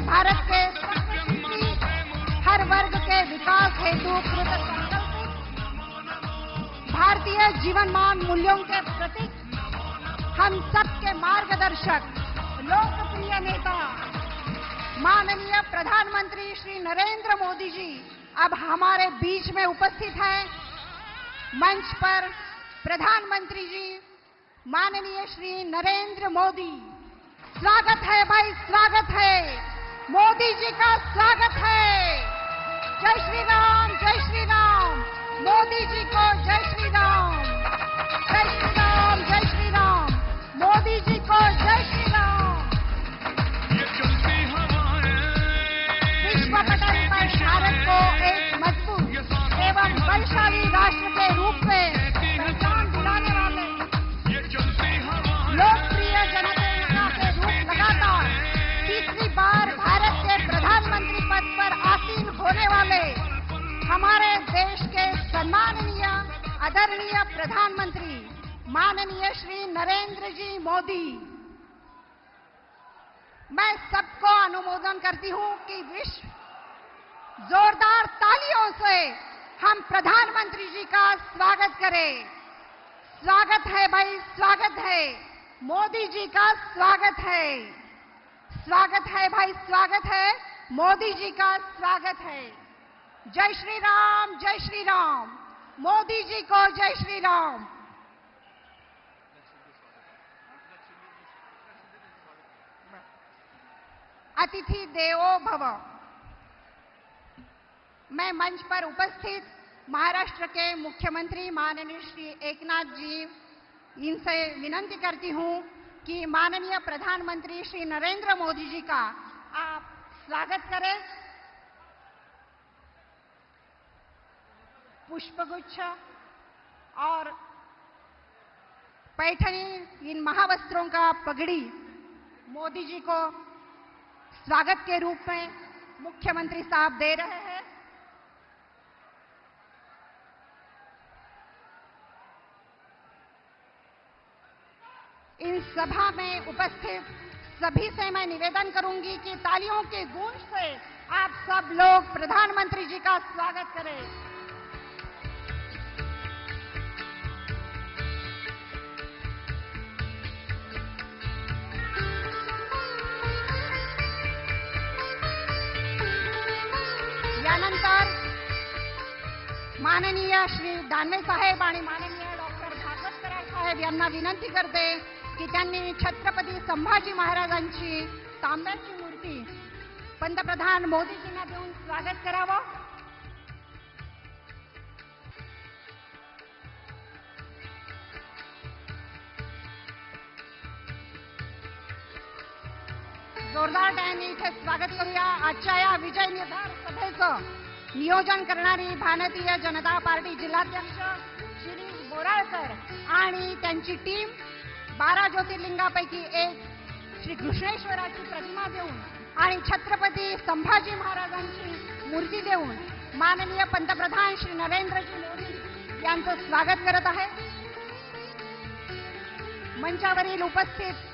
भारत के हर वर्ग के विकास हेतु कृत संकल्पित भारतीय जीवनमान मूल्यों के प्रतीक, हम सबके मार्गदर्शक, लोकप्रिय नेता माननीय प्रधानमंत्री श्री नरेंद्र मोदी जी अब हमारे बीच में उपस्थित हैं। मंच पर प्रधानमंत्री जी माननीय श्री नरेंद्र मोदी, स्वागत है भाई, स्वागत है, मोदी जी का स्वागत है। जय श्री राम, जय श्री राम, मोदी जी को जय श्री राम, जय श्री राम, जय श्री राम, मोदी जी को जय श्री राम। विश्व पटल पर भारत को एक मजबूत एवं बलशाली राष्ट्र के रूप में पहचान दिलाने वाले लोकप्रिय जनता के रूप लगातार तीसरी बार भारत के प्रधानमंत्री पद पर आसीन होने वाले हमारे देश के सम्माननीय आदरणीय प्रधानमंत्री माननीय श्री नरेंद्र जी मोदी, मैं सबको अनुमोदन करती हूं कि विश्व जोरदार तालियों से हम प्रधानमंत्री जी का स्वागत करें। स्वागत है भाई, स्वागत है, मोदी जी का स्वागत है, स्वागत है भाई, स्वागत है, मोदी जी का स्वागत है। जय श्री राम, जय श्री राम, मोदी जी को जय श्री राम। अतिथि देवो भव। मैं मंच पर उपस्थित महाराष्ट्र के मुख्यमंत्री माननीय श्री एकनाथ जी, इनसे विनंती करती हूं कि माननीय प्रधानमंत्री श्री नरेंद्र मोदी जी का आप स्वागत करें। पुष्पगुच्छ और पैठनी, इन महावस्त्रों का पगड़ी मोदी जी को स्वागत के रूप में मुख्यमंत्री साहब दे रहे हैं। इन सभा में उपस्थित सभी से मैं निवेदन करूंगी कि तालियों की गूंज से आप सब लोग प्रधानमंत्री जी का स्वागत करें। यानंतर माननीय श्री दानवे साहेब आणि माननीय डॉक्टर भागवत कराड साहेब यांना विनंती करते की त्यांनी छत्रपती संभाजी महाराजांची तांब्याची मूर्ती पंतप्रधान मोदीजींना देऊन स्वागत करावं। जोरदार टाळ्यांनी इथे स्वागत करूया। आजच्या या विजय निर्धार सभेचं नियोजन करणारी भारतीय जनता पार्टी जिल्हाध्यक्ष शिरीष बोराळकर आणि त्यांची टीम 12 ज्योतिर्लिंगापैकी एक श्री कृष्णेश्वराची प्रतिमा देऊन आणि छत्रपती संभाजी महाराजांची मूर्ती देऊन माननीय पंतप्रधान श्री नरेंद्रजी मोदी यांचं स्वागत करत आहे। मंचावरील उपस्थित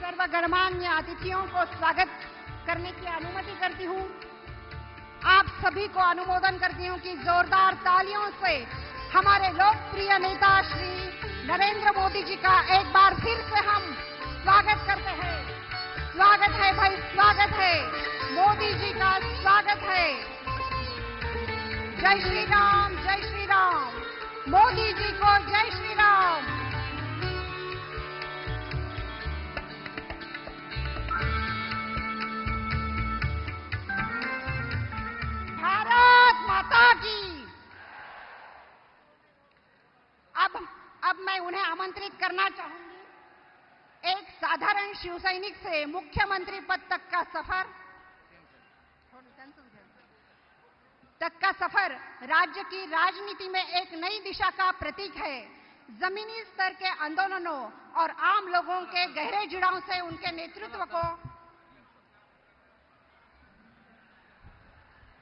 सर्व गणमान्य अतिथियों को स्वागत करने की अनुमति करती हूं। आप सभी को अनुमोदन करती हूं कि जोरदार तालियों से हमारे लोकप्रिय नेता श्री नरेंद्र मोदी जी का एक बार फिर से हम स्वागत करते हैं। स्वागत है भाई, स्वागत है, मोदी जी का स्वागत है। जय श्री राम, जय श्री राम, मोदी जी को जय श्री राम। भारत माता की। अब मैं उन्हें आमंत्रित करना चाहूंगी। एक साधारण शिवसैनिक से मुख्यमंत्री पद तक का सफर राज्य की राजनीति में एक नई दिशा का प्रतीक है। जमीनी स्तर के आंदोलनों और आम लोगों के गहरे जुड़ाव से उनके नेतृत्व को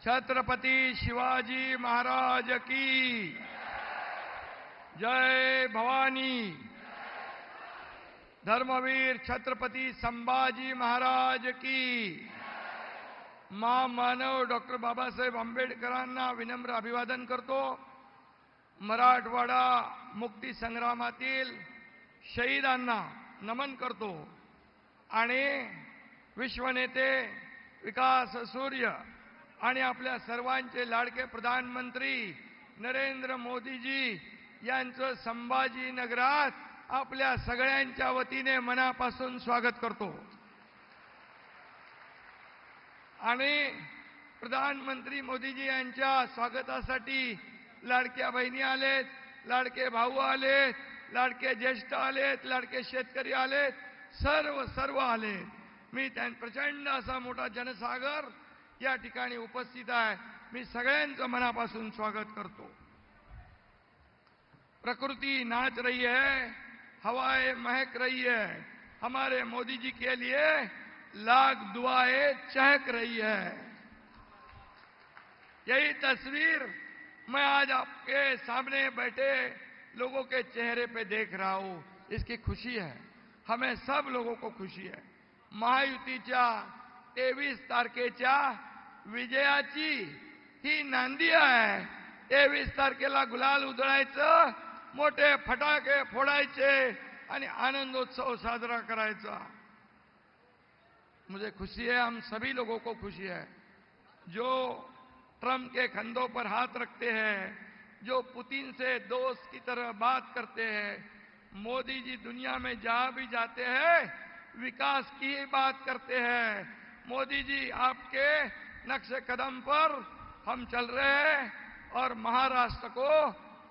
छत्रपति शिवाजी महाराज की जय भवानी। धर्मवीर छत्रपति संभाजी महाराज की महामानव डॉक्टर बाबासाहेब आंबेडकरांना विनम्र अभिवादन करतो. मराठवाडा मुक्ती संग्रामातील शहीदांना नमन करतो आणि विश्वनेते विकास सूर्य आणि आपल्या सर्वांचे लाडके प्रधानमंत्री नरेंद्र मोदीजी यांचं संभाजीनगरात आपल्या सगळ्यांच्या वतीने मनापासून स्वागत करतो. आणि प्रधानमंत्री मोदीजी यांच्या स्वागतासाठी लाडक्या बहिणी आलेत, लाडके भाऊ आलेत, लाडके ज्येष्ठ आलेत, लाडके शेतकरी आलेत, सर्व आलेत. मी प्रचंड असा मोठा जनसागर या ठिकाणी उपस्थित आहे. मी सगळ्यांचं मनापासून स्वागत करतो. प्रकृति नाच रही है, हवाएं महक रही है, हमारे मोदी जी के लिए लाख दुआएं चहक रही है. यही तस्वीर मैं आज आपके सामने बैठे लोगों के चेहरे पे देख रहा हूं. इसकी खुशी है, हमें सब लोगों को खुशी है. महायुतीच्या 23 तारखेच्या विजयाची ही नांदी आहे. 23 तारखेला गुलाल उधळायचं, मोठे फटाके फोडायचे आणि आनंदोत्सव साजरा करायचा. मुझे खुशी है, हम सभी लोगों को खुशी है. जो ट्रंप के कंधों पर हाथ रखते हैं, जो पुतिन से दोस्त की तरह बात करते हैं, मोदी जी दुनिया में जहां भी जाते हैं विकास की ही बात करते हैं. मोदी जी आपके नक्शे कदम पर हम चल रहे हैं और महाराष्ट्र को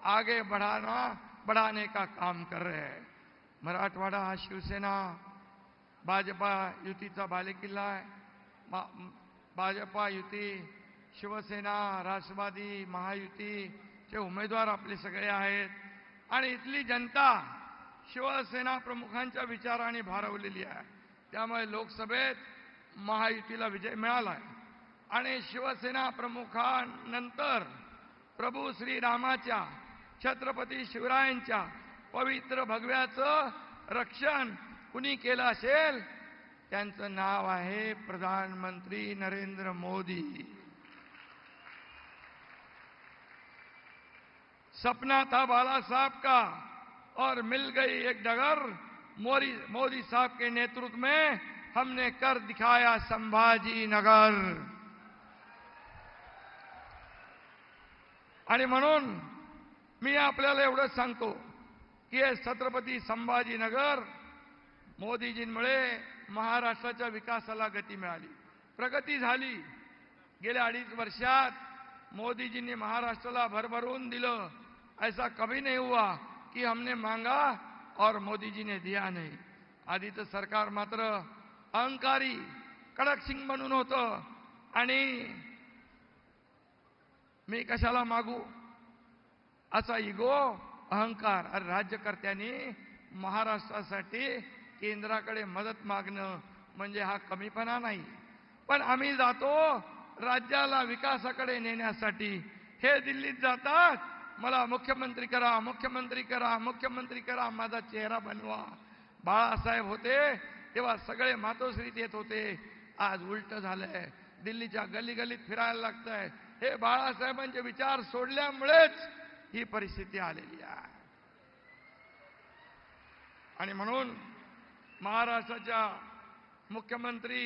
आगे बढ़ाने का काम कर रहे हैं. मराठवाडा हा शिवसेना भाजपा युतीचा बालेकिल्ला आहे. भाजपा युती, शिवसेना, राष्ट्रवादी, महायुतीचे उमेदवार आपले सगळे आहेत आणि इथली जनता शिवसेना प्रमुखांच्या विचाराने भारावलेली आहे. त्यामुळे लोकसभेत महायुतीला विजय मिळाला आहे आणि शिवसेना प्रमुखांनंतर प्रभू श्रीरामाच्या, छत्रपती शिवरायांच्या पवित्र भगव्याचं रक्षण कुणी केलं असेल त्यांचं नाव आहे प्रधानमंत्री नरेंद्र मोदी. सपना था बाला साहब का और मिल गई एक डगर. मोदी साहब के नेतृत्व में हमने कर दिखाया संभाजीनगर. आणि म्हणून मी आपल्याला एवढंच सांगतो की हे छत्रपती संभाजीनगर मोदीजींमुळे महाराष्ट्राच्या विकासाला गती मिळाली, प्रगती झाली. गेल्या 2.5 वर्षात मोदीजींनी महाराष्ट्राला भरभरून दिलं. ऐसा कभी नहीं हुआ कि हमने मांगा और मोदी जी ने दिया नहीं. आधीचं सरकार मात्र अहंकारी कडक सिंग म्हणून होतं आणि मी कशाला मागू असा इगो, अहंकार. अरे राज्यकर्त्यांनी महाराष्ट्रासाठी केंद्राकडे मदत मागणं म्हणजे हा कमीपणा नाही. पण आम्ही जातो राज्याला विकासाकडे नेण्यासाठी. हे दिल्लीत जातात, मला मुख्यमंत्री करा, मुख्यमंत्री करा, मुख्यमंत्री करा, माझा चेहरा बनवा. बाळासाहेब होते तेव्हा सगळे मातोश्रीत येत होते. आज उलट झालंय, दिल्लीच्या गल्ली गल्लीत फिरायला लागतंय. हे बाळासाहेबांचे विचार सोडल्यामुळेच ही परिस्थिती आलेली आहे. आणि म्हणून महाराष्ट्राच्या मुख्यमंत्री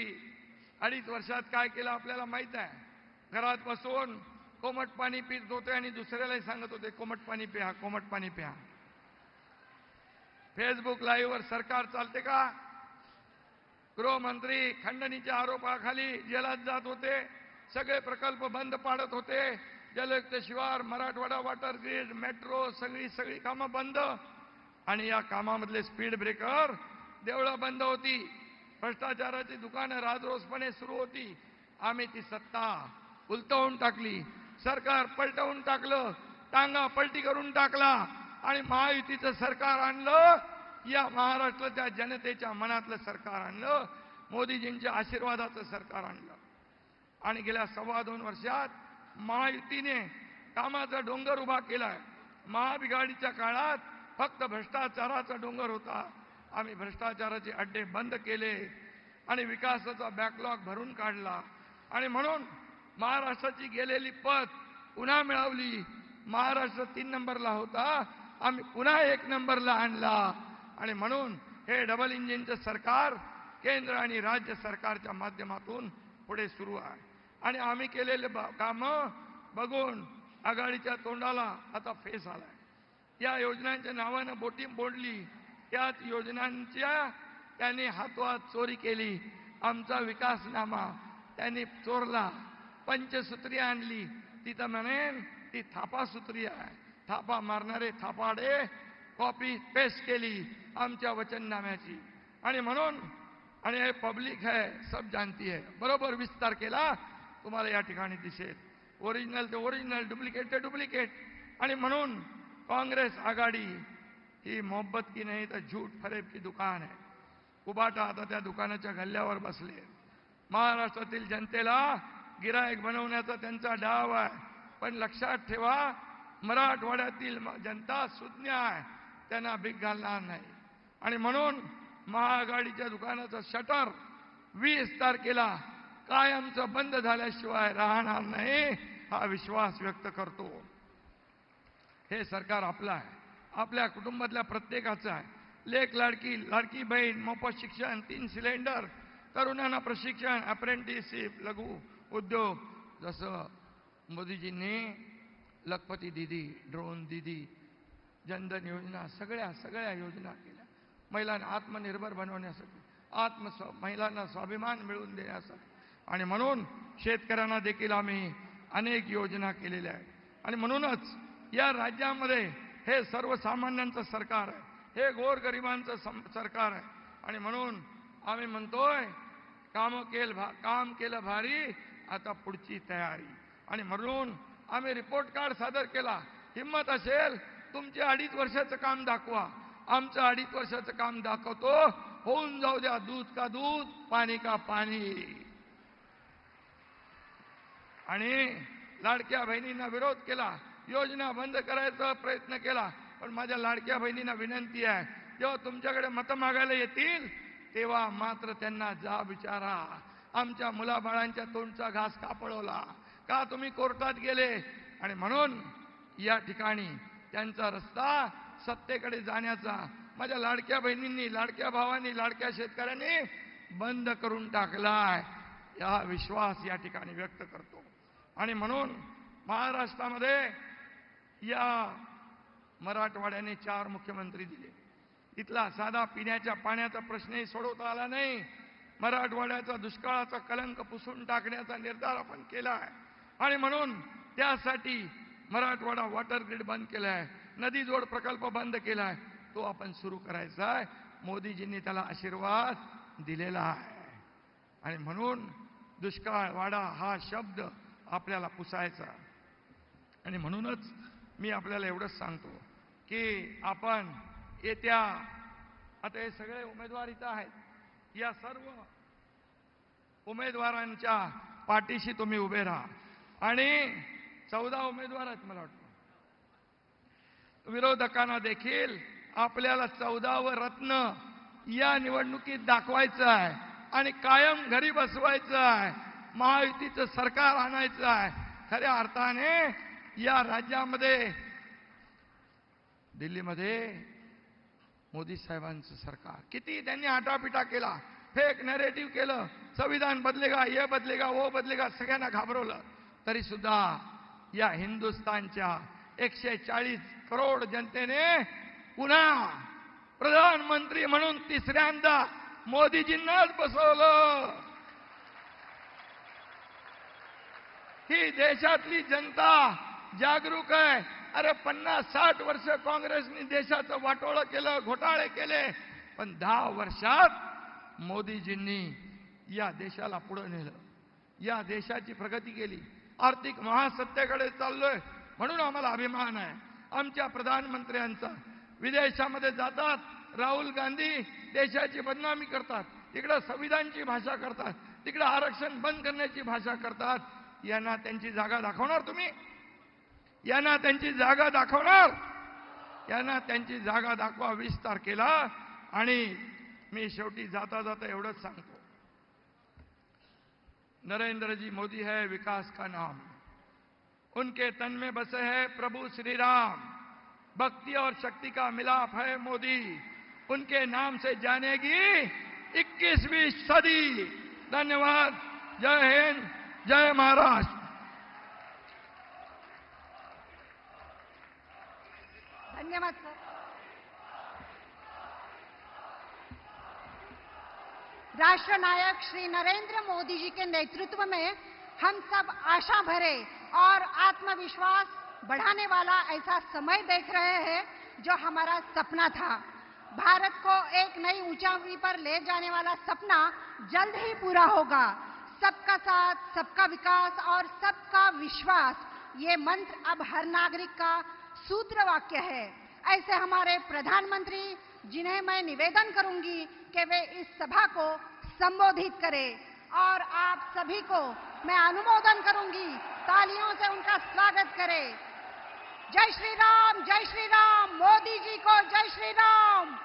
2.5 वर्षात काय केलं आपल्याला माहित आहे. घरात बसून कोमट पाणी पित होते आणि दुसऱ्यालाही सांगत होते कोमट पाणी प्या, कोमट पाणी प्या. फेसबुक लाईव्ह वर सरकार चालते का? गृहमंत्री खंडणीच्या आरोपाखाली जेलात जात होते. सगळे प्रकल्प बंद पाडत होते. जलयुक्त शिवार, मराठवाडा वॉटर ग्रीड, मेट्रो, सगळी कामं बंद. आणि या कामामधले स्पीड ब्रेकर, देवळं बंद होती, भ्रष्टाचाराची दुकानं राजरोसपणे सुरू होती. आम्ही ती सत्ता उलटवून टाकली, सरकार पलटवून टाकलं, टांगा पलटी करून टाकला आणि महायुतीचं सरकार आणलं. या महाराष्ट्राच्या जनतेच्या मनातलं सरकार आणलं, मोदीजींच्या आशीर्वादाचं सरकार आणलं. आणि गेल्या 2.25 वर्षात महायुतीने कामाचा डोंगर उभा केलाय. महाबिघाडीच्या काळात फक्त भ्रष्टाचाराचा डोंगर होता. आम्ही भ्रष्टाचाराचे अड्डे बंद केले आणि विकासाचा बॅकलॉग भरून काढला. आणि म्हणून महाराष्ट्राची गेलेली पत पुन्हा मिळवली. महाराष्ट्र 3 नंबरला होता, आम्ही पुन्हा 1 नंबरला आणला. आणि म्हणून हे डबल इंजिनचं सरकार केंद्र आणि राज्य सरकारच्या माध्यमातून पुढे सुरू आहे. आणि आम्ही केलेले कामं बघून आघाडीच्या तोंडाला आता फेस आलाय. या योजनांच्या नावानं बोटी बोडली, त्याच योजनांच्या त्यांनी हातोहात चोरी केली. आमचा विकासनामा त्यांनी चोरला. पंचसूत्री आणली, तिथं म्हणेन ती थापासूत्री आहे. थापा मारणारे थापाडे कॉपी पेस्ट केली आमच्या वचननाम्याची. आणि म्हणून आणि हे पब्लिक है, सब जानती है. बरोबर विस्तार केला, तुम्हाला या ठिकाणी दिसेल. ओरिजिनल ते ओरिजिनल, डुप्लिकेट ते डुप्लिकेट. आणि म्हणून काँग्रेस आघाडी ही मोहब्बत की नाही तर झूठ फरेब की दुकान आहे. उबाटा आता त्या दुकानाच्या गल्ल्यावर बसले. महाराष्ट्रातील जनतेला गिरायक बनवण्याचा त्यांचा डाव आहे. पण लक्षात ठेवा, मराठवाड्यातील जनता सुज्ञ आहे, त्यांना भीक घालणार नाही. आणि म्हणून महाआघाडीच्या दुकानाचं शटर 20 तारखेला कायमचं बंद झाल्याशिवाय राहणार नाही, हा विश्वास व्यक्त करतो. हे सरकार आपलं आहे, आपल्या कुटुंबातल्या प्रत्येकाचं आहे. लेक लाडकी, लाडकी बहीण, मोफत शिक्षण, 3 सिलेंडर, तरुणांना प्रशिक्षण, अप्रेंटिसशिप, लघु उद्योग. जसं मोदीजींनी लखपती दीदी, ड्रोन दीदी, जनधन योजना, सगळ्या योजना केल्या महिलांना आत्मनिर्भर बनवण्यासाठी, महिलांना स्वाभिमान मिळवून देण्यासाठी. आणि म्हणून शेतकऱ्यांना देखील आम्ही अनेक योजना केलेल्या आहेत. आणि म्हणूनच या राज्यामध्ये हे सर्वसामान्यांचं सरकार आहे, हे गोरगरिबांचं सरकार आहे. आणि म्हणून आम्ही म्हणतोय काम केलं भारी, आता पुढची तयारी. आणि म्हणून आम्ही रिपोर्ट कार्ड सादर केला. हिम्मत असेल तुमचे 2.5 वर्षाचं काम दाखवा, आमचं 2.5 वर्षाचं काम दाखवतो. होऊन जाऊ द्या दूध का दूध, पाणी का पाणी. आणि लाडक्या बहिणींना विरोध केला, योजना बंद करायचा प्रयत्न केला. पण माझ्या लाडक्या बहिणींना विनंती आहे, जेव्हा तुमच्याकडे मतं मागायला येतील तेव्हा मात्र त्यांना जा विचारा, आमच्या मुलाबाळांच्या तोंडचा घास का पळवला, का तुम्ही कोर्टात गेले. आणि म्हणून या ठिकाणी त्यांचा रस्ता सत्तेकडे जाण्याचा माझ्या लाडक्या बहिणींनी, लाडक्या भावांनी, लाडक्या शेतकऱ्यांनी बंद करून टाकलाय, या विश्वास या ठिकाणी व्यक्त करतो. आणि म्हणून महाराष्ट्रामध्ये या मराठवाड्याने 4 मुख्यमंत्री दिले. इथला साधा पिण्याच्या पाण्याचा प्रश्नही सोडवता आला नाही. मराठवाड्याचा दुष्काळाचा कलंक पुसून टाकण्याचा निर्धार आपण केला आहे. आणि म्हणून त्यासाठी मराठवाडा वॉटर ग्रिड बंद केला आहे, नदी जोड प्रकल्प बंद केला आहे, तो आपण सुरू करायचा आहे. मोदीजींनी त्याला आशीर्वाद दिलेला आहे. आणि म्हणून दुष्काळवाडा हा शब्द आपल्याला पुसायचा. आणि म्हणूनच मी आपल्याला एवढंच सांगतो की आपण येत्या, आता हे सगळे उमेदवार इथं आहेत, या सर्व उमेदवारांच्या पाठीशी तुम्ही उभे राहा. आणि 14 उमेदवार आहेत मला वाटतं. विरोधकांना देखील आपल्याला 14वे रत्न या निवडणुकीत दाखवायचं आहे आणि कायम घरी बसवायचं आहे. महायुतीचं सरकार आणायचं आहे. खऱ्या अर्थाने या राज्यामध्ये, दिल्लीमध्ये मोदी साहेबांचं सरकार, किती त्यांनी आटापिटा केला, फेक नॅरेटिव्ह केलं, संविधान बदलेगा, ये बदलेगा, वो बदलेगा, सगळ्यांना घाबरवलं. तरी सुद्धा या हिंदुस्थानच्या 140 करोड जनतेने पुन्हा प्रधानमंत्री म्हणून 3ऱ्यांदा मोदीजींनाच बसवलं. ही देशातली जनता जागरूक आहे. अरे 50-60 वर्ष काँग्रेसने देशाचं वाटोळं केलं, घोटाळे केले, पण 10 वर्षात मोदीजींनी या देशाला पुढे नेलं, या देशाची प्रगती केली. आर्थिक महासत्तेकडे चाललोय म्हणून आम्हाला अभिमान आहे आमच्या प्रधानमंत्र्यांचा. विदेशामध्ये जातात, राहुल गांधी देशाची बदनामी करतात, तिकडं संविधानची भाषा करतात, तिकडं आरक्षण बंद करण्याची भाषा करतात. यांना त्यांची जागा दाखवणार तुम्ही? यांना त्यांची जागा दाखवणार? यांना त्यांची जागा दाखवा 20 तारखेला. आणि मी शेवटी जाता जाता एवढंच सांगतो, नरेंद्र जी मोदी है विकास का नाम। उनके तन में बसे है प्रभु श्री राम। भक्ति और शक्ति का मिलाप है मोदी। उनके नाम से जानेगी 21वीं सदी। धन्यवाद। जय हिंद, जय महाराष्ट्र। धन्यवाद सर। राष्ट्र नायक श्री नरेंद्र मोदी जी के नेतृत्व में हम सब आशा भरे और आत्मविश्वास बढ़ाने वाला ऐसा समय देख रहे हैं जो हमारा सपना था। भारत को एक नई ऊंचाई पर ले जाने वाला सपना जल्द ही पूरा होगा। सबका साथ, सबका विकास और सबका विश्वास, ये मंत्र अब हर नागरिक का सूत्र वाक्य है। ऐसे हमारे प्रधानमंत्री, जिन्हें मैं निवेदन करूंगी कि वे इस सभा को संबोधित करें, और आप सभी को मैं अनुमोदन करूंगी, तालियों से उनका स्वागत करें। जय श्री राम, जय श्री राम। मोदी जी को जय श्री राम।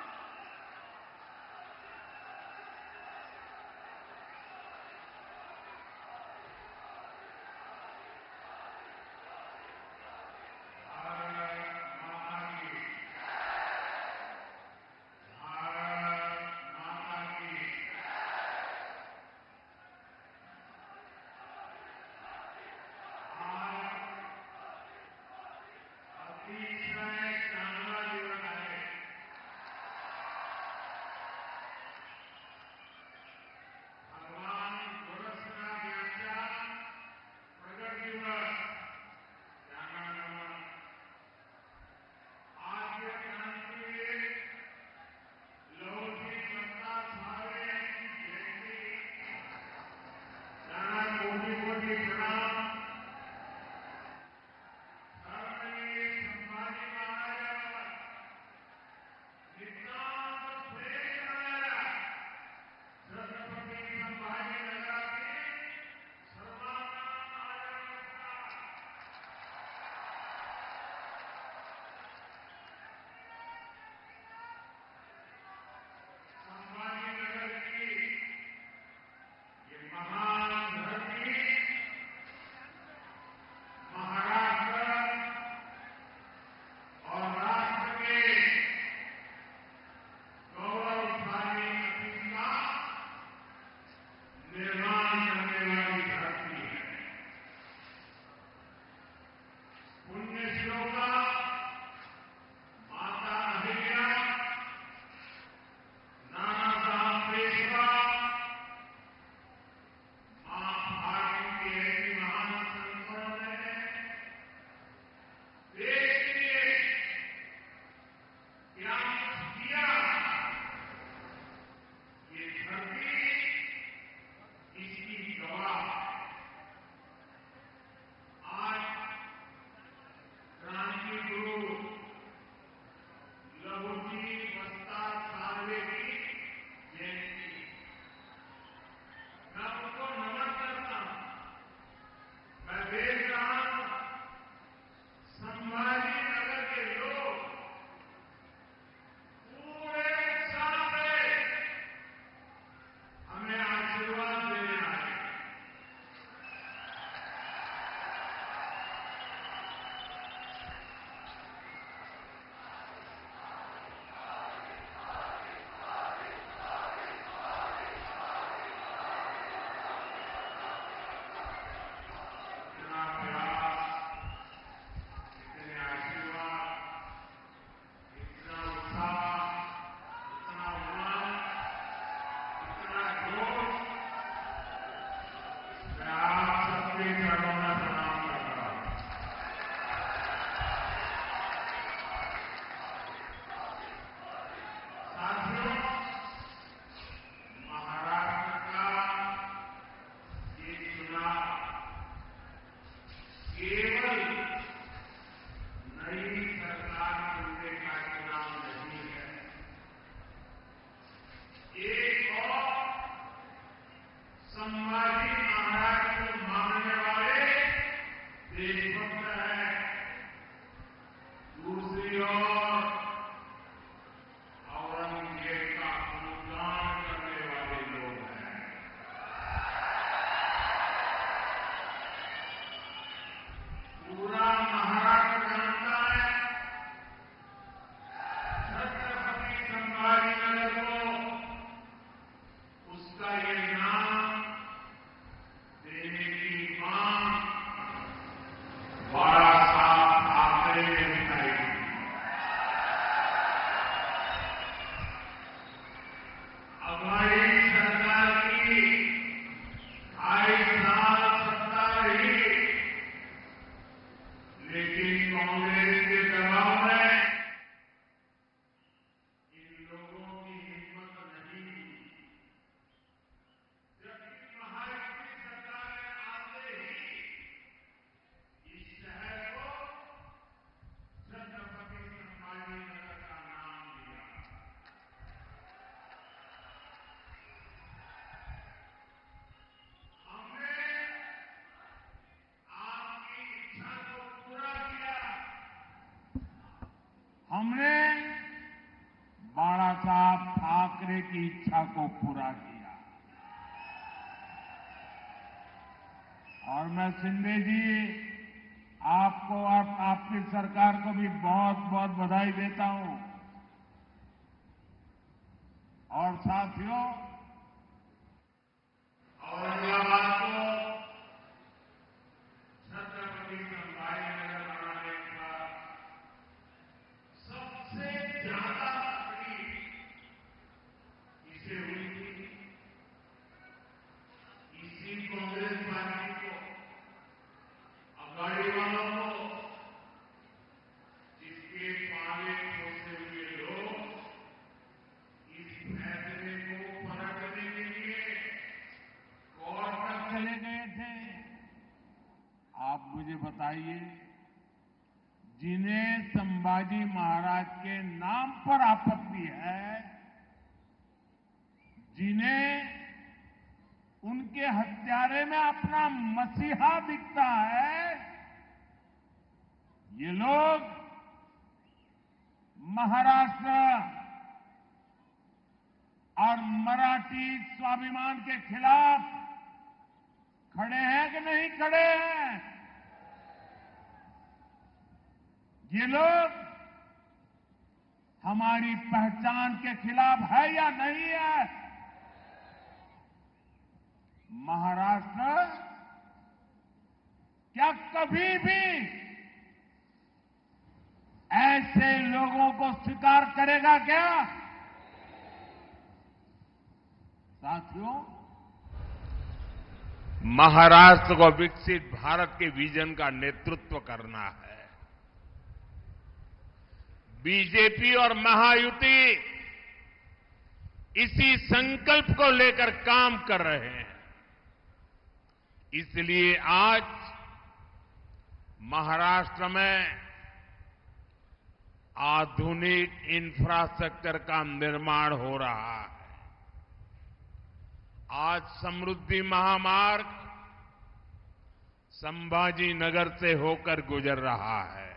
कांग्रेस के दबाव में इन लोगों की हिम्मत नहीं हुई। जबकि महायुति सरकार ने आते ही इस शहर को छत्रपति संभाजी नगर का नाम दिया। हमने आपकी इच्छा को पूरा किया। हमने बाला साहब ठाकरे की इच्छा को पूरा किया। और मैं शिंदे जी आपको और आपकी सरकार को भी बहुत बहुत बधाई देता हूं। और साथियों, औरंगाबाद को छत्रपति संभाजी नगर बनाने का सबसे ज्यादा तकलीफ इसे हुई थी। इसी कांग्रेस पार्टी को, अगाड़ी वालों को, जिसके पाले पोसे हुए लोग इस फैसले को पलटने के लिए कोर्ट तक चले गए थे। आप मुझे बताइए, जिन्हें संभाजी महाराज के नाम पर आपत्ति है, जिन्हें उनके हत्यारे में अपना मसीहा दिखता है, ये लोग महाराष्ट्र और मराठी स्वाभिमान के खिलाफ खड़े हैं कि नहीं खड़े हैं? ये लोग हमारी पहचान के खिलाफ है या नहीं है? महाराष्ट्र क्या कभी भी ऐसे लोगों को स्वीकार करेगा क्या? साथियों, महाराष्ट्र को विकसित भारत के विजन का नेतृत्व करना है। बीजेपी और महायुति इसी संकल्प को लेकर काम कर रहे हैं। इसलिए आज महाराष्ट्र में आधुनिक इंफ्रास्ट्रक्चर का निर्माण हो रहा है। आज समृद्धि महामार्ग संभाजी नगर से होकर गुजर रहा है।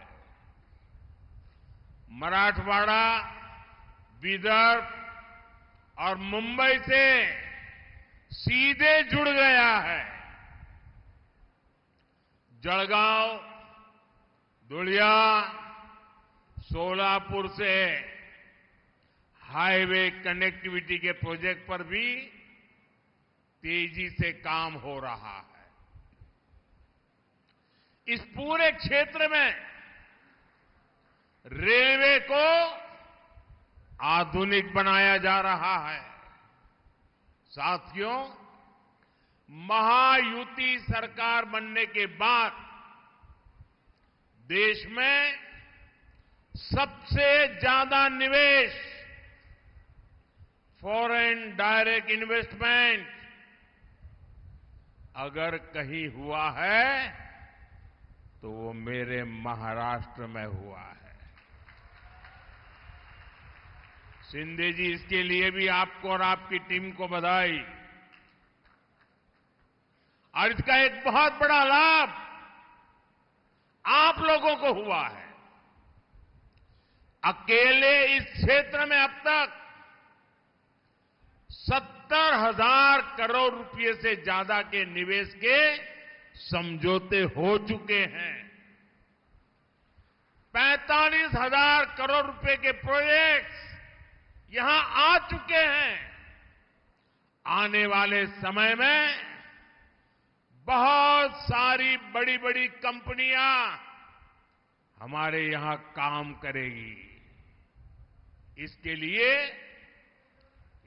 मराठवाड़ा, विदर्भ और मुंबई से सीधे जुड़ गया है। जलगांव, धुलिया, सोलापुर से हाईवे कनेक्टिविटी के प्रोजेक्ट पर भी तेजी से काम हो रहा है। इस पूरे क्षेत्र में रेलवे को आधुनिक बनाया जा रहा है। साथियों, महायुति सरकार बनने के बाद देश में सबसे ज्यादा निवेश, फॉरेन डायरेक्ट इन्वेस्टमेंट अगर कहीं हुआ है तो वो मेरे महाराष्ट्र में हुआ है। शिंदे जी, इसके लिए भी आपको और आपकी टीम को बधाई। और इसका एक बहुत बड़ा लाभ आप लोगों को हुआ है। अकेले इस क्षेत्र में अब तक 70,000 करोड़ रुपए से ज्यादा के निवेश के समझौते हो चुके हैं। 45,000 करोड़ रुपए के प्रोजेक्ट्स यहां आ चुके हैं। आने वाले समय में बहुत सारी बड़ी बड़ी कंपनियां हमारे यहां काम करेगी। इसके लिए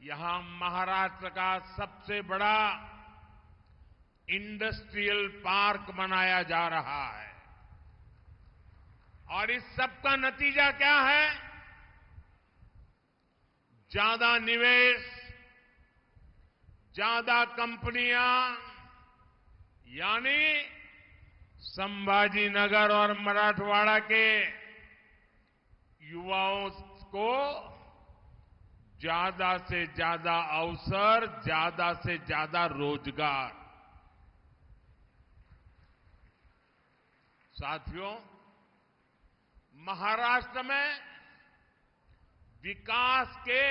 यहां महाराष्ट्र का सबसे बड़ा इंडस्ट्रियल पार्क बनाया जा रहा है और इस सब का नतीजा क्या है? ज्यादा निवेश, ज्यादा कंपनियां, यानी संभाजी नगर और मराठवाड़ा के युवाओं को ज्यादा से ज्यादा अवसर, ज्यादा से ज्यादा रोजगार। साथियों, महाराष्ट्र में विकास के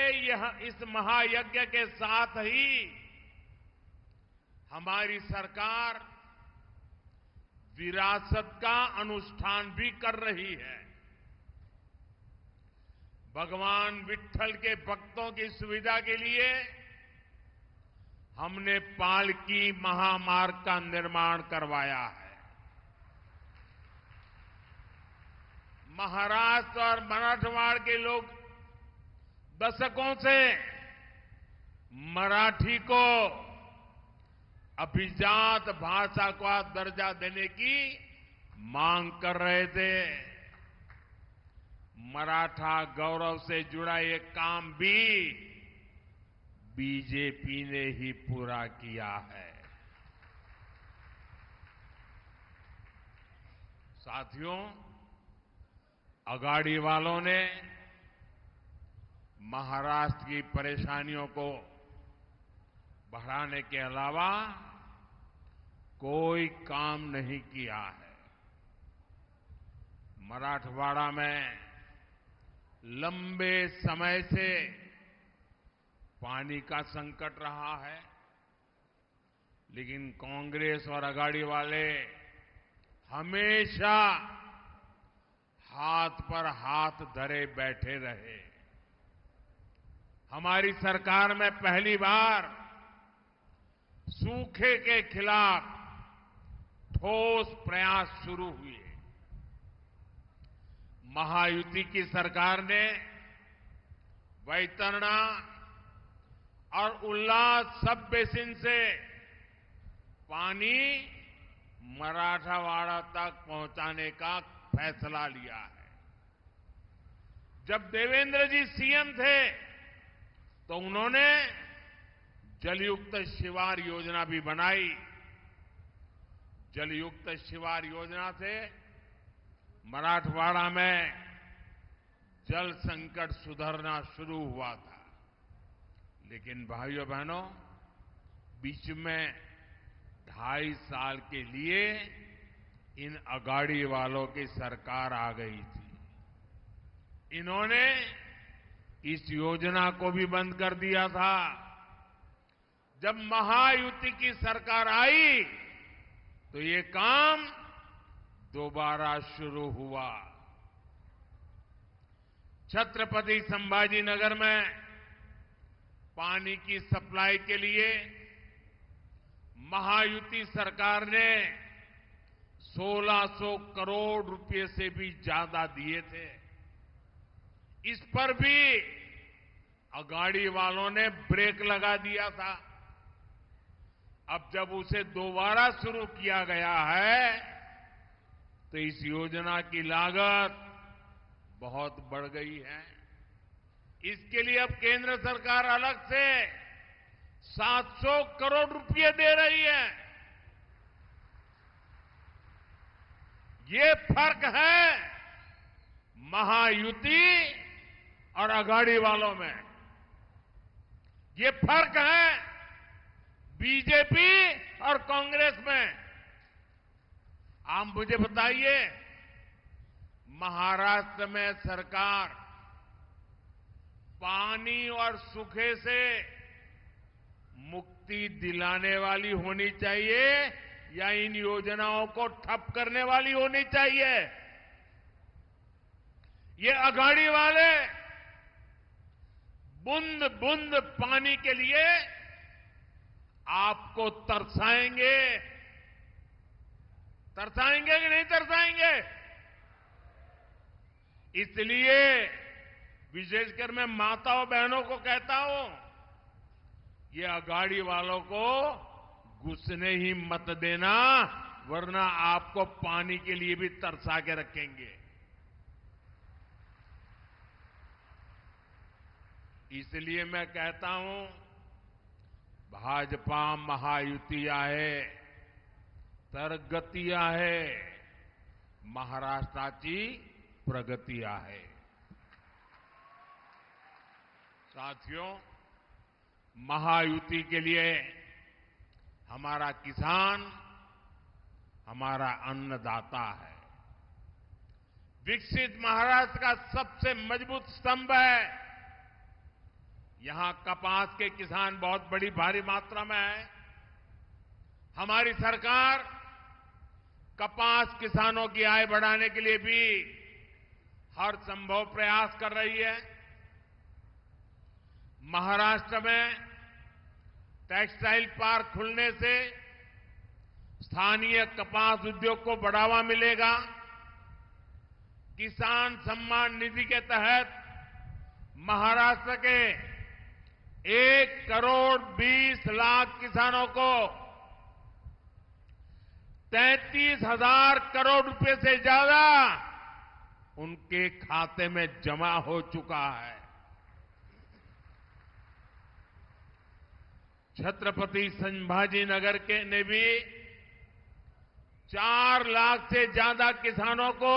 इस महायज्ञ के साथ ही हमारी सरकार विरासत का अनुष्ठान भी कर रही है। भगवान विट्ठल के भक्तों की सुविधा के लिए हमने पालकी महामार्ग का निर्माण करवाया है। महाराष्ट्र और मराठवाड़ के लोग दशकों से मराठी को अभिजात भाषा का दर्जा देने की मांग कर रहे थे। मराठा गौरव से जुड़ा ये काम भी बीजेपी ने ही पूरा किया है। साथियों, अगाड़ी वालों ने महाराष्ट्र की परेशानियों को बढ़ाने के अलावा कोई काम नहीं किया है। मराठवाड़ा में लंबे समय से पानी का संकट रहा है, लेकिन कांग्रेस और अगाड़ी वाले हमेशा हाथ पर हाथ धरे बैठे रहे। हमारी सरकार में पहली बार सूखे के खिलाफ ठोस प्रयास शुरू हुए। महायुति की सरकार ने वैतरणा और उल्लास सब बेसिन से पानी मराठवाड़ा तक पहुंचाने का फैसला लिया है। जब देवेंद्र जी सीएम थे तो उन्होंने जलयुक्त शिवार योजना भी बनाई। जलयुक्त शिवार योजना से मराठवाड़ा में जल संकट सुधरना शुरू हुआ था। लेकिन भाइयों बहनों, बीच में 2.5 साल के लिए इन अगाड़ी वालों की सरकार आ गई थी। इन्होंने इस योजना को भी बंद कर दिया था। जब महायुति की सरकार आई तो ये काम दोबारा शुरू हुआ। छत्रपति संभाजी नगर में पानी की सप्लाई के लिए महायुति सरकार ने 1600 करोड़ रुपए से भी ज्यादा दिए थे। इस पर भी अगाड़ी वालों ने ब्रेक लगा दिया था। अब जब उसे दोबारा शुरू किया गया है तो इस योजना की लागत बहुत बढ़ गई है। इसके लिए अब केंद्र सरकार अलग से 700 करोड़ रुपए दे रही है। ये फर्क है महायुति और अगाड़ी वालों में। ये फर्क है बीजेपी और कांग्रेस में। आप मुझे बताइए, महाराष्ट्र में सरकार पानी और सूखे से मुक्ति दिलाने वाली होनी चाहिए या इन योजनाओं को ठप करने वाली होनी चाहिए? ये अगाड़ी वाले बूंद बूंद पानी के लिए आपको तरसाएंगे। तरसाएंगे कि नहीं तरसाएंगे? इसलिए विशेषकर मैं माताओं बहनों को कहता हूं, ये अगाड़ी वालों को घुसने ही मत देना, वरना आपको पानी के लिए भी तरसा के रखेंगे। इसलिए मैं कहता हूं, भाजपा महायुती आहे तर गती आहे, महाराष्ट्राची प्रगती आहे. साथियों, महायुति के लिए हमारा किसान हमारा अन्नदाता है. विकसित महाराष्ट्र का सबसे मजबूत स्तंभ है. यहां कपास के किसान बहुत बड़ी भारी मात्रा में है. हमारी सरकार कपास किसानों की आय बढ़ाने के लिए भी हर संभव प्रयास कर रही है. महाराष्ट्र में टेक्सटाइल पार्क खुलने से स्थानीय कपास उद्योग को बढ़ावा मिलेगा. किसान सम्मान निधि के तहत महाराष्ट्र के 1 करोड़ 20 लाख किसानों को 33,000 करोड़ रुपए से ज्यादा उनके खाते में जमा हो चुका है. छत्रपति संभाजी नगर के ने भी 4 लाख से ज्यादा किसानों को,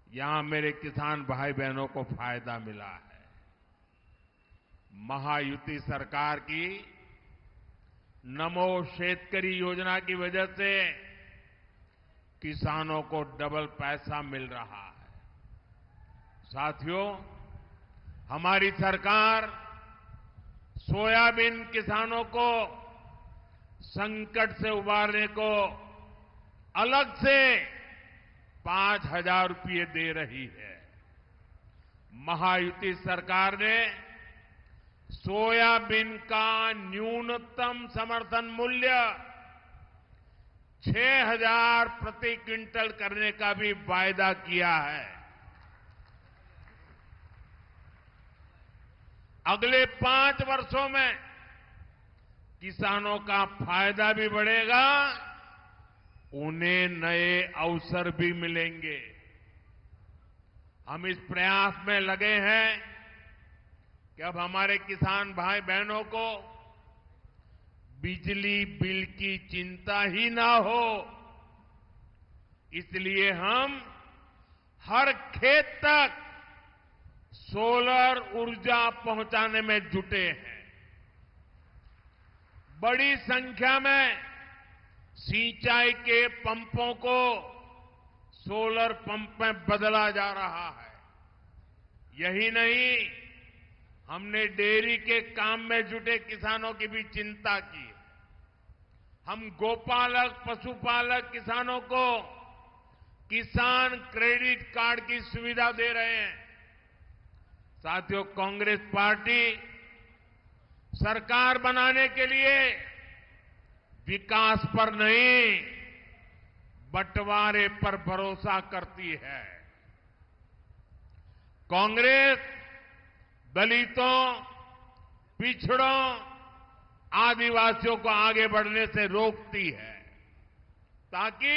यहां मेरे किसान भाई बहनों को फायदा मिला है. महायुति सरकार की नमो शेतकरी योजना की वजह से किसानों को डबल पैसा मिल रहा है. साथियों, हमारी सरकार सोयाबीन किसानों को संकट से उबारने को अलग से 5,000 रुपये दे रही है. महायुति सरकार ने सोयाबीन का न्यूनतम समर्थन मूल्य 6,000 प्रति क्विंटल करने का भी वायदा किया है. अगले 5 वर्षों में किसानों का फायदा भी बढ़ेगा, उन्हें नए अवसर भी मिलेंगे. हम इस प्रयास में लगे हैं कि अब हमारे किसान भाई बहनों को बिजली बिल की चिंता ही ना हो. इसलिए हम हर खेत तक सोलर ऊर्जा पहुंचाने में जुटे हैं. बड़ी संख्या में सिंचाई के पंपों को सोलर पंप में बदला जा रहा है. यही नहीं, हमने डेयरी के काम में जुटे किसानों की भी चिंता की. हम गोपालक पशुपालक किसानों को किसान क्रेडिट कार्ड की सुविधा दे रहे हैं. साथियों, कांग्रेस पार्टी सरकार बनाने के लिए विकास पर नहीं, बंटवारे पर भरोसा करती है. कांग्रेस दलितों, पिछड़ों, आदिवासियों को आगे बढ़ने से रोकती है, ताकि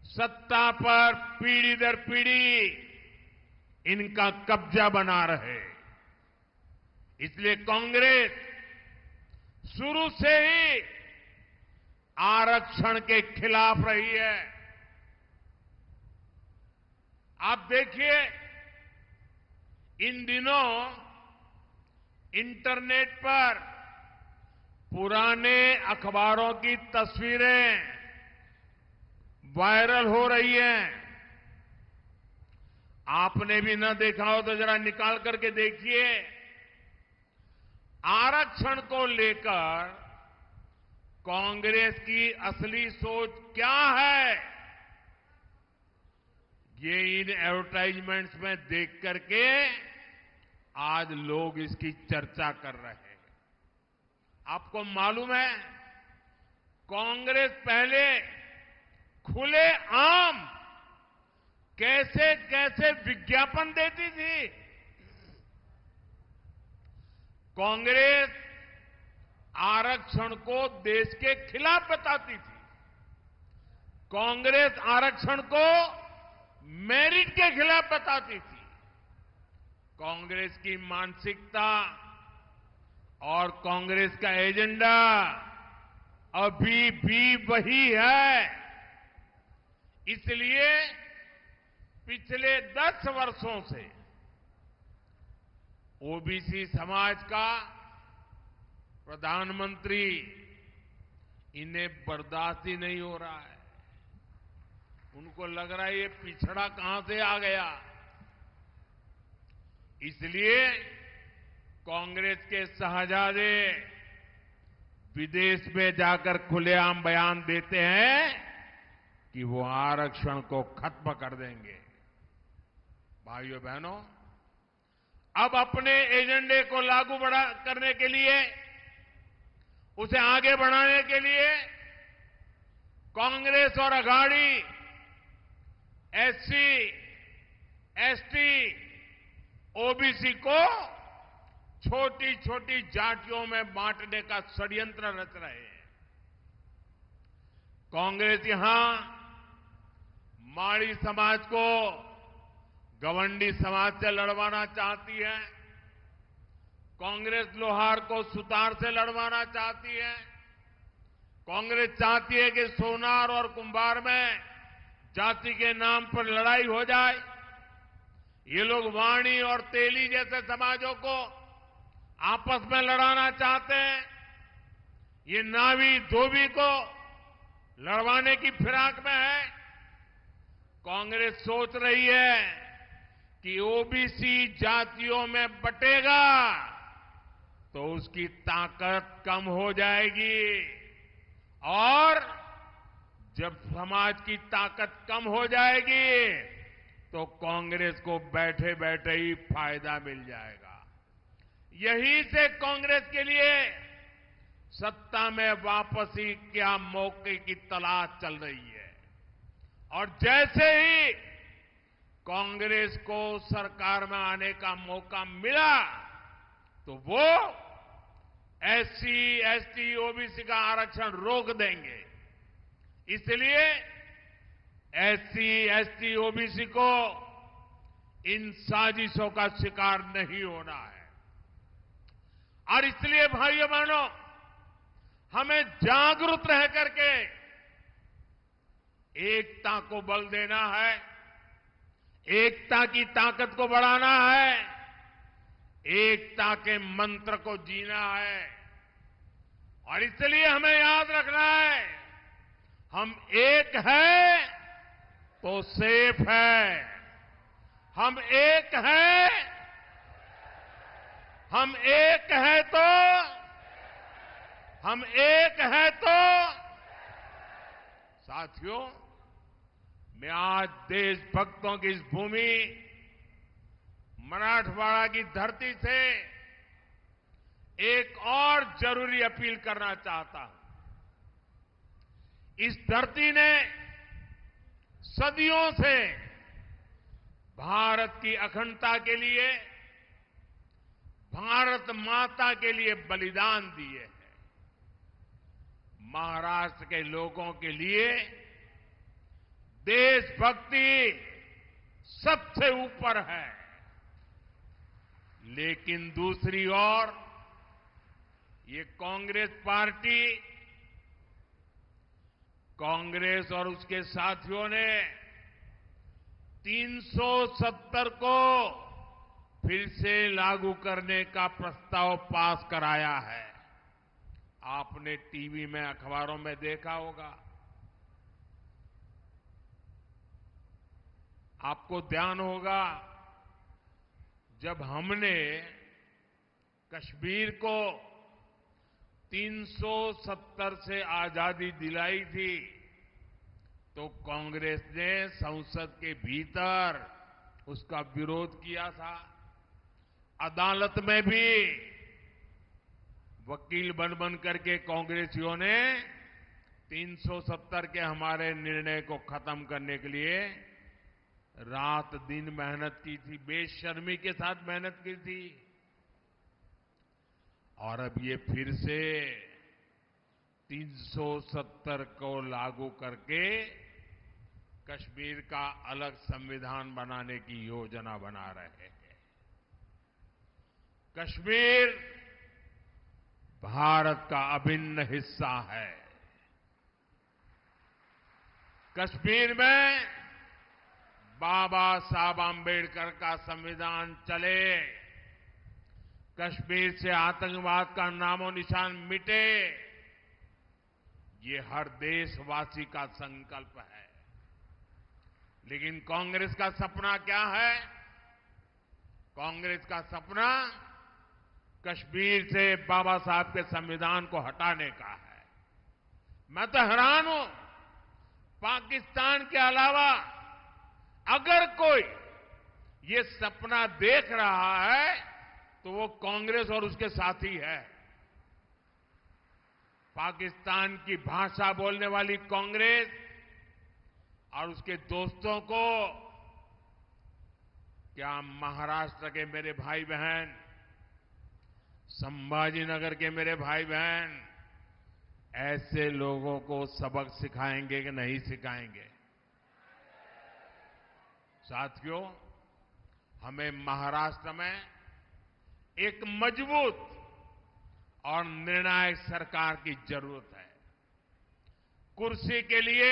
सत्ता पर पीढ़ी दर पीढ़ी इनका कब्जा बना रहे. इसलिए कांग्रेस शुरू से ही आरक्षण के खिलाफ रही है. आप देखिए, इन दिनों इंटरनेट पर पुराने अखबारों की तस्वीरें वायरल हो रही हैं. आपने भी न देखा हो तो जरा निकाल करके देखिए. आरक्षण को लेकर कांग्रेस की असली सोच क्या है, ये इन एडवर्टाइजमेंट्स में देख करके आज लोग इसकी चर्चा कर रहे हैं. आपको मालूम है, कांग्रेस पहले खुले आम कैसे कैसे विज्ञापन देती थी. कांग्रेस आरक्षण को देश के खिलाफ बताती थी. कांग्रेस आरक्षण को मेरिट के खिलाफ बताती थी. कांग्रेस की मानसिकता और कांग्रेस का एजेंडा अभी भी वही है। इसलिए पिछले 10 वर्षों से ओबीसी समाज का प्रधानमंत्री इन्हें बर्दाश्त ही नहीं हो रहा है। उनको लग रहा है ये पिछड़ा कहां से आ गया। इसलिए कांग्रेस के शहजादे विदेश में जाकर खुलेआम बयान देते हैं कि वो आरक्षण को खत्म कर देंगे। भाइयों बहनों, अब अपने एजेंडे को लागू करने के लिए, उसे आगे बढ़ाने के लिए कांग्रेस और अघाड़ी एससी, एसटी, ओबीसी को छोटी छोटी जातियों में बांटने का षड्यंत्र रच रहे हैं। कांग्रेस यहां माड़ी समाज को गवंडी समाज से लड़वाना चाहती है। कांग्रेस लोहार को सुतार से लड़वाना चाहती है। कांग्रेस चाहती है कि सोनार और कुंभार में जाति के नाम पर लड़ाई हो जाए। ये लोग वाणी और तेली जैसे समाजों को आपस में लड़ाना चाहते हैं। ये नावी धोबी को लड़वाने की फिराक में है। कांग्रेस सोच रही है कि ओबीसी जातियों में बटेगा तो उसकी ताकत कम हो जाएगी और जब समाज की ताकत कम हो जाएगी तो कांग्रेस को बैठे बैठे ही फायदा मिल जाएगा। यही से कांग्रेस के लिए सत्ता में वापसी क्या मौके की तलाश चल रही है। और जैसे ही कांग्रेस को सरकार में आने का मौका मिला तो वो एससी, एसटी, ओबीसी का आरक्षण रोक देंगे। इसलिए एससी, एसटी, ओबीसी को इन साजिशों का शिकार नहीं होना है। और इसलिए भाइयों बहनों, हमें जागरूक रह करके एकता को बल देना है, एकता की ताकत को बढ़ाना है, एकता के मंत्र को जीना है। और इसलिए हमें याद रखना है, हम एक हैं तो सेफ है। हम एक हैं, हम एक हैं तो, हम एक हैं तो। साथियों, मैं आज देशभक्तों की इस भूमि मराठवाड़ा की धरती से एक और जरूरी अपील करना चाहता हूं। इस धरती ने सदियों से भारत की अखंडता के लिए, भारत माता के लिए बलिदान दिए हैं। महाराष्ट्र के लोगों के लिए देशभक्ति सबसे ऊपर है। लेकिन दूसरी ओर ये कांग्रेस पार्टी, कांग्रेस और उसके साथियों ने 370 को फिर से लागू करने का प्रस्ताव पास कराया है। आपने टीवी में, अखबारों में देखा होगा। आपको ध्यान होगा, जब हमने कश्मीर को 370 से आजादी दिलाई थी तो कांग्रेस ने संसद के भीतर उसका विरोध किया था। अदालत में भी वकील बन करके कांग्रेसियों ने 370 के हमारे निर्णय को खत्म करने के लिए रात दिन मेहनत की थी, बेशर्मी के साथ मेहनत की थी। और अब ये फिर से 370 को लागू करके कश्मीर का अलग संविधान बनाने की योजना बना रहे हैं। कश्मीर भारत का अभिन्न हिस्सा है। कश्मीर में बाबा साहब आंबेडकर का संविधान चले, कश्मीर से आतंकवाद का नामो निशान मिटे, ये हर देशवासी का संकल्प है। लेकिन कांग्रेस का सपना क्या है? कांग्रेस का सपना कश्मीर से बाबा साहब के संविधान को हटाने का है। मैं तो हैरान हूं, पाकिस्तान के अलावा अगर कोई ये सपना देख रहा है तो वो कांग्रेस और उसके साथी है। पाकिस्तान की भाषा बोलने वाली कांग्रेस और उसके दोस्तों को क्या महाराष्ट्र के मेरे भाई बहन, संभाजीनगर के मेरे भाई बहन ऐसे लोगों को सबक सिखाएंगे कि नहीं सिखाएंगे? साथियों, हमें महाराष्ट्र में एक मजबूत और निर्णायक सरकार की जरूरत है। कुर्सी के लिए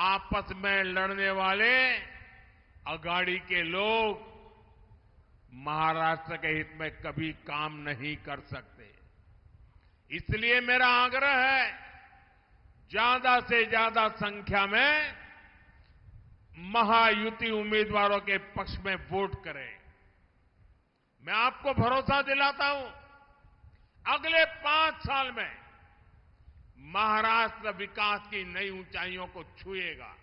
आपस में लड़ने वाले अघाड़ी के लोग महाराष्ट्र के हित में कभी काम नहीं कर सकते। इसलिए मेरा आग्रह है, ज्यादा से ज्यादा संख्या में महायुति उम्मीदवारों के पक्ष में वोट करें। मैं आपको भरोसा दिलाता हूं, अगले 5 साल में महाराष्ट्र विकास की नई ऊंचाइयों को छुएगा।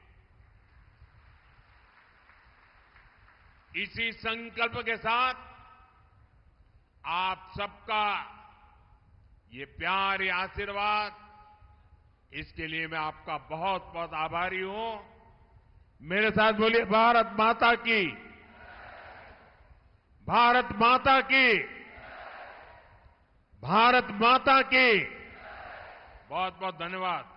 इसी संकल्प के साथ आप सबका ये प्यार, ये आशीर्वाद, इसके लिए मैं आपका बहुत बहुत आभारी हूं। मेरे साथ बोलिए, भारत माता की, भारत माता की, भारत माता की। बहुत बहुत धन्यवाद।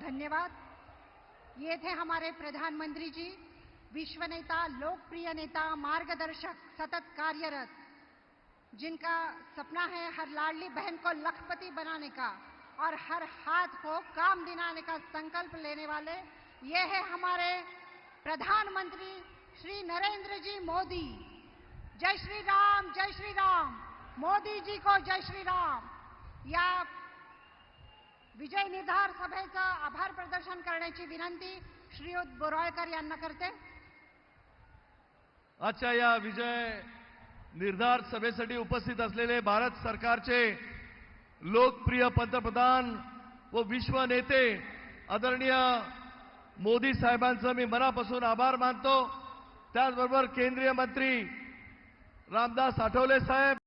धन्यवाद। ये थे हमारे प्रधानमंत्री जी, विश्व नेता, लोकप्रिय नेता, मार्गदर्शक, सतत कार्यरत, जिनका सपना है हर लाडली बहन को लखपति बनाने का और हर हाथ को काम दिलाने का संकल्प लेने वाले। ये है हमारे प्रधानमंत्री श्री नरेंद्र जी मोदी। जय श्री राम, जय श्री राम। मोदी जी को जय श्री राम। या विजय निर्धार सभेचा आभार प्रदर्शन करण्याची विनंती श्रीयुत बोराळकर यांना करते। आजच्या या विजय निर्धार सभेसाठी उपस्थित असलेले भारत सरकारचे लोकप्रिय पंतप्रधान व विश्व नेते आदरणीय मोदी साहेबांचं मी मनापासून आभार मानतो। त्याचबरोबर केंद्रीय मंत्री रामदास आठवले साहेब,